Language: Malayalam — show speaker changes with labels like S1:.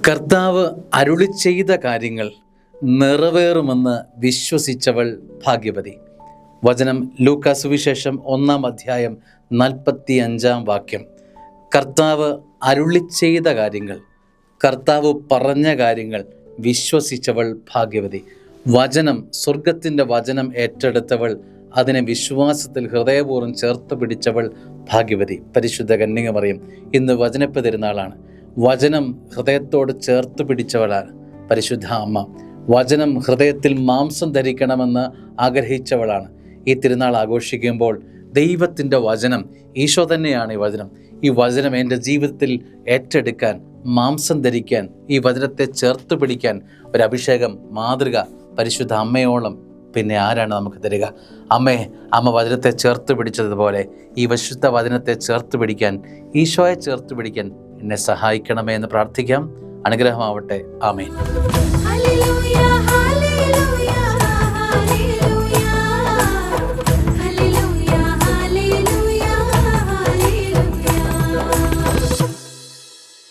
S1: കർത്താവ് അരുളി ചെയ്ത കാര്യങ്ങൾ നിറവേറുമെന്ന് വിശ്വസിച്ചവൾ ഭാഗ്യവതി. വചനം ലൂക്കാ സുവിശേഷം 1-ാം അധ്യായം 45-ാം വാക്യം. കർത്താവ് അരുളി ചെയ്ത കാര്യങ്ങൾ, കർത്താവ് പറഞ്ഞ കാര്യങ്ങൾ വിശ്വസിച്ചവൾ ഭാഗ്യവതി. വചനം, സ്വർഗത്തിൻ്റെ വചനം ഏറ്റെടുത്തവൾ, അതിനെ വിശ്വാസത്തിൽ ഹൃദയപൂർവ്വം ചേർത്ത് പിടിച്ചവൾ ഭാഗ്യവതി. പരിശുദ്ധ കന്യകമറിയം ഇന്ന് വചനപ്പ് തിരുനാളാണ്. വചനം ഹൃദയത്തോട് ചേർത്ത് പിടിച്ചവളാണ് പരിശുദ്ധ അമ്മ. വചനം ഹൃദയത്തിൽ മാംസം ധരിക്കണമെന്ന് ആഗ്രഹിച്ചവളാണ്. ഈ തിരുനാൾ ആഘോഷിക്കുമ്പോൾ ദൈവത്തിൻ്റെ വചനം, ഈശോ തന്നെയാണ് ഈ വചനം. ഈ വചനം എൻ്റെ ജീവിതത്തിൽ ഏറ്റെടുക്കാൻ, മാംസം ധരിക്കാൻ, ഈ വചനത്തെ ചേർത്ത് പിടിക്കാൻ ഒരു അഭിഷേകം, മാതൃക പരിശുദ്ധ അമ്മയോളം പിന്നെ ആരാണ് നമുക്ക് തരിക? അമ്മ വചനത്തെ ചേർത്ത് പിടിച്ചതുപോലെ ഈ വിശുദ്ധ വചനത്തെ ചേർത്ത് പിടിക്കാൻ, ഈശോയെ ചേർത്ത് പിടിക്കാൻ എന്നെ സഹായിക്കണമേ എന്ന് പ്രാർത്ഥിക്കാം. അനുഗ്രഹമാവട്ടെ. ആമേൻ.